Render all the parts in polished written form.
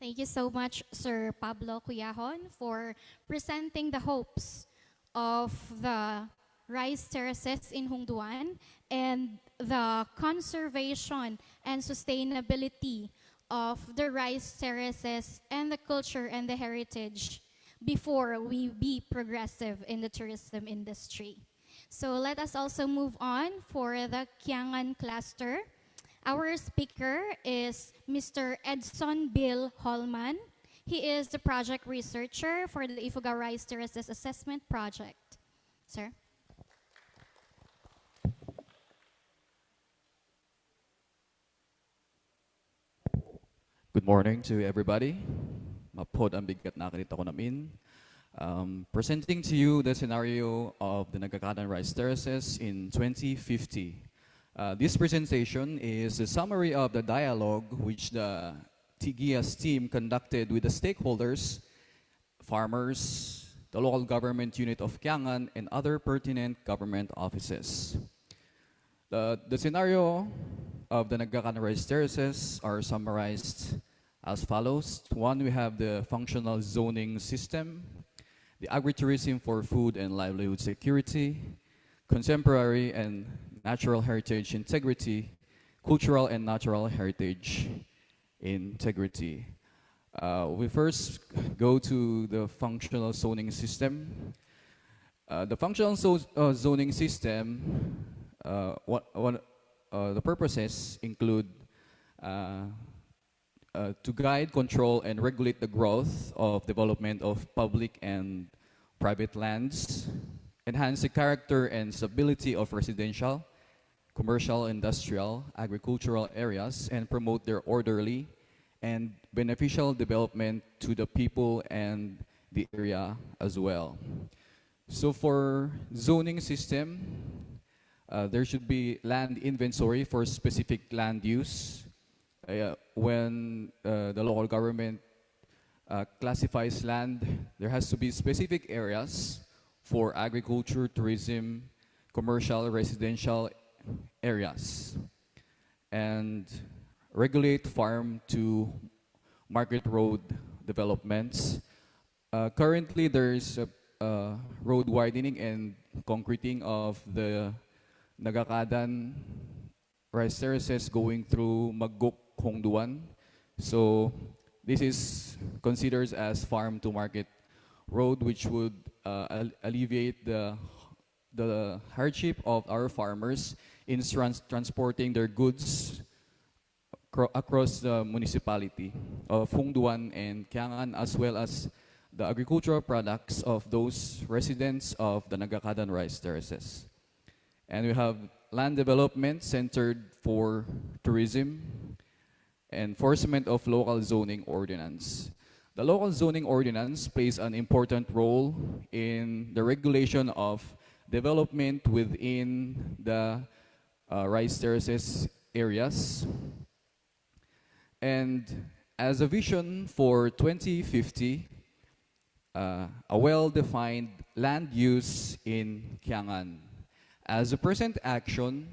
Thank you so much, Sir Pablo Cuyahon, for presenting the hopes of the rice terraces in Hungduan and the conservation and sustainability of the rice terraces and the culture and the heritage before we be progressive in the tourism industry. So let us also move on for the Kiangan cluster. Our speaker is Mr. Edson Bill Holman. He is the project researcher for the Ifugao Rice Terraces Assessment Project. Sir? Good morning to everybody. Mapod ang bigat na kanita ko namin. Presenting to you the scenario of the Nagakadan Rice Terraces in 2050. This presentation is a summary of the dialogue which the TGIAS team conducted with the stakeholders, farmers, the local government unit of Kiangan, and other pertinent government offices. The scenario of the Nagakadan Rice Terraces are summarized as follows. One, we have the functional zoning system, the agritourism for food and livelihood security, contemporary and natural heritage integrity, cultural and natural heritage integrity. We first go to the functional zoning system. The functional zoning system, the purposes include to guide, control, and regulate the growth of development of public and private lands, enhance the character and stability of residential, commercial, industrial, agricultural areas, and promote their orderly and beneficial development to the people and the area as well. So for zoning system, there should be land inventory for specific land use. When the local government classifies land, there has to be specific areas for agriculture, tourism, commercial, residential areas, and regulate farm to market road developments. Currently, there is a road widening and concreting of the Nagakadan Rice Terraces going through Magok, Hongduan. So this is considered as farm to market road, which would alleviate the hardship of our farmers in transporting their goods across the municipality of Hongduan and Kiangan, as well as the agricultural products of those residents of the Nagakadan Rice Terraces. And we have land development centered for tourism, enforcement of local zoning ordinance. The local zoning ordinance plays an important role in the regulation of development within the rice terraces areas. And as a vision for 2050, a well-defined land use in Kiangan. As a present action,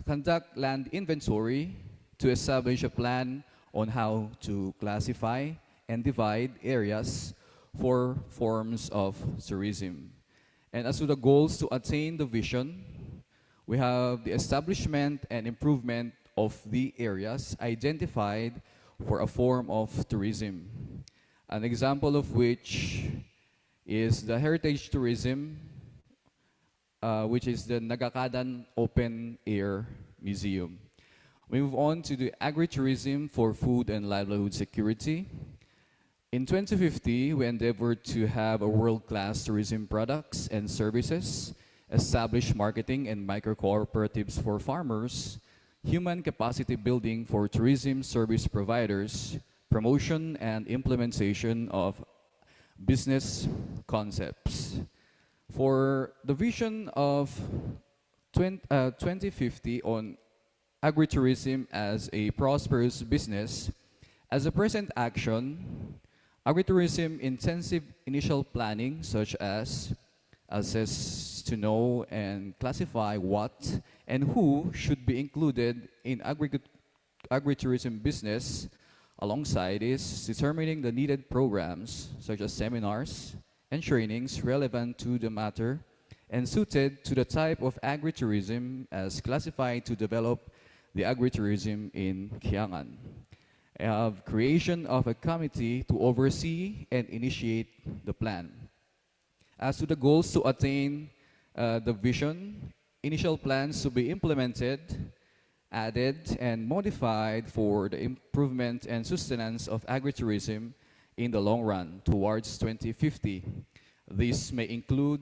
conduct land inventory to establish a plan on how to classify and divide areas for forms of tourism. And as to the goals to attain the vision, we have the establishment and improvement of the areas identified for a form of tourism. An example of which is the heritage tourism, which is the Nagakadan Open Air Museum. We move on to the agritourism for food and livelihood security. In 2050, we endeavored to have a world-class tourism products and services, establish marketing and micro-cooperatives for farmers, human capacity building for tourism service providers, promotion and implementation of business concepts. For the vision of 2050 on agritourism as a prosperous business, as a present action, agritourism intensive initial planning such as assess to know and classify what and who should be included in agritourism business, Alongside is determining the needed programs, such as seminars and trainings relevant to the matter and suited to the type of agritourism as classified to develop the agritourism in Kiangan. I have creation of a committee to oversee and initiate the plan. As to the goals to attain the vision, initial plans to be implemented, added, and modified for the improvement and sustenance of agritourism in the long run towards 2050. This may include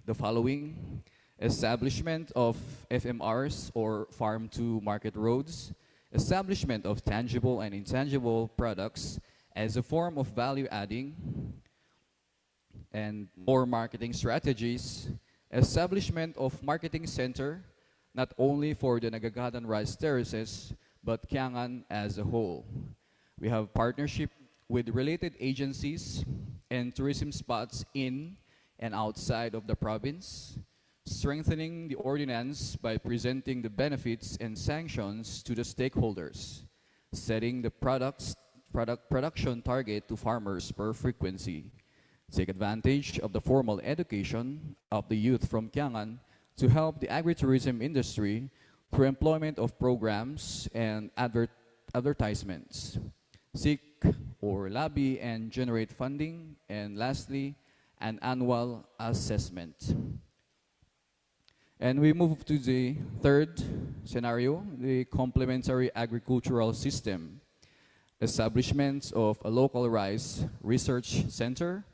the following: establishment of FMRs or farm to market roads, establishment of tangible and intangible products as a form of value adding, and more marketing strategies, establishment of marketing center, not only for the Nagagadan rice terraces, but Kiangan as a whole. We have partnership with related agencies and tourism spots in and outside of the province, strengthening the ordinance by presenting the benefits and sanctions to the stakeholders, setting the product production target to farmers per frequency, take advantage of the formal education of the youth from Kiangan to help the agritourism industry through employment of programs and advertisements, seek or lobby and generate funding, and lastly, an annual assessment. And we move to the third scenario, the complementary agricultural system. Establishment of a local rice research center,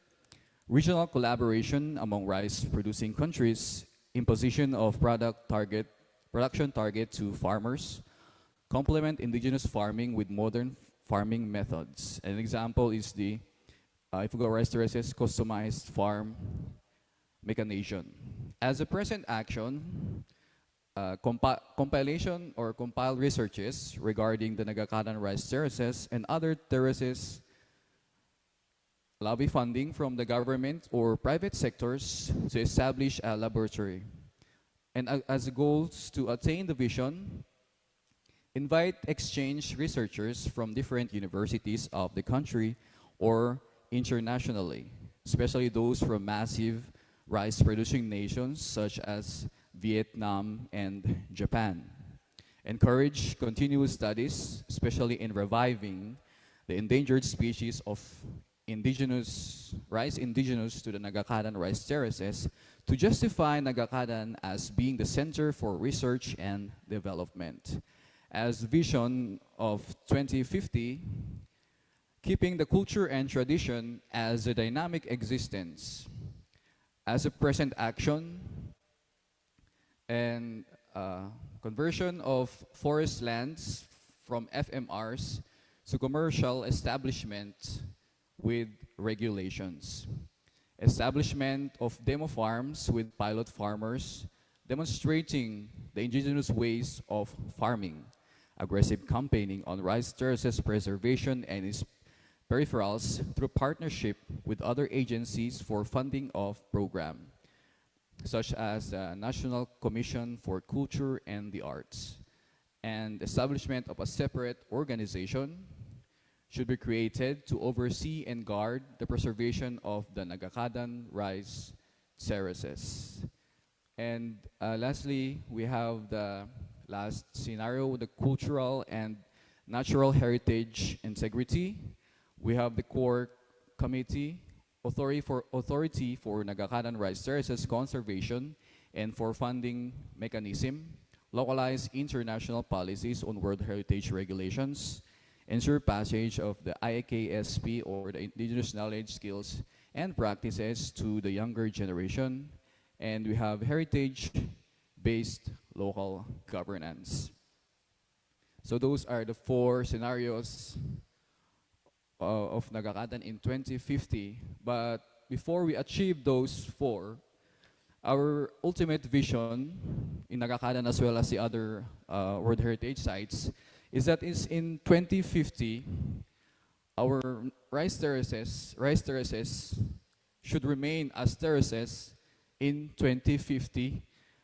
regional collaboration among rice producing countries, imposition of production target to farmers, complement indigenous farming with modern farming methods. An example is the Ifugao Rice Terraces customized farm mechanization. As a present action, compilation or compile researches regarding the Nagakadan rice terraces and other terraces, lobby funding from the government or private sectors to establish a laboratory. And as goals to attain the vision, invite exchange researchers from different universities of the country or internationally, especially those from massive rice-producing nations such as Vietnam and Japan. Encourage continuous studies, especially in reviving the endangered species of indigenous to the Nagakadan rice terraces to justify Nagakadan as being the center for research and development. As vision of 2050, keeping the culture and tradition as a dynamic existence. As a present action, and conversion of forest lands from FMRs to commercial establishment with regulations. Establishment of demo farms with pilot farmers demonstrating the indigenous ways of farming. Aggressive campaigning on rice terraces preservation and its peripherals through partnership with other agencies for funding of program, such as the National Commission for Culture and the Arts. And establishment of a separate organization should be created to oversee and guard the preservation of the Nagakadan rice terraces. And lastly, we have the last scenario, the cultural and natural heritage integrity. We have the core committee, authority for Nagakadan rice terraces conservation and for funding mechanism, localized international policies on World Heritage regulations, ensure passage of the IAKSP or the indigenous knowledge, skills, and practices to the younger generation, and we have heritage-based local governance. So those are the 4 scenarios of Nagakadan in 2050. But before we achieve those 4, our ultimate vision in Nagakadan as well as the other World Heritage sites is that in 2050, our rice terraces should remain as terraces in 2050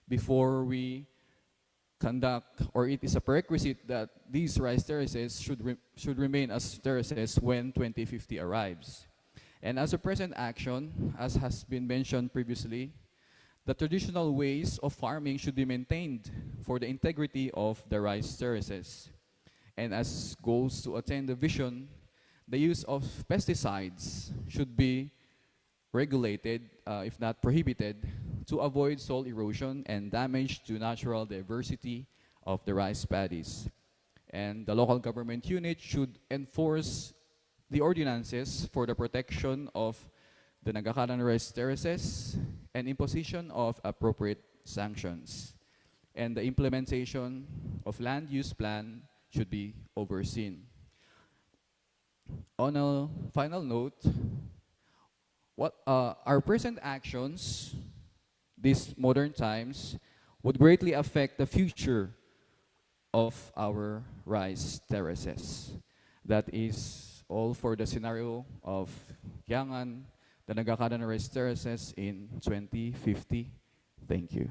before we conduct, or it is a prerequisite that these rice terraces should remain as terraces when 2050 arrives. And as a present action, as has been mentioned previously, the traditional ways of farming should be maintained for the integrity of the rice terraces. And as goals to attain the vision, the use of pesticides should be regulated, if not prohibited, to avoid soil erosion and damage to natural diversity of the rice paddies. And the local government unit should enforce the ordinances for the protection of the Nagakaran rice terraces and imposition of appropriate sanctions. And the implementation of land use plan should be overseen. On a final note, what our present actions, these modern times, would greatly affect the future of our rice terraces. That is all for the scenario of Yangan, the Nagakaran rice terraces in 2050. Thank you.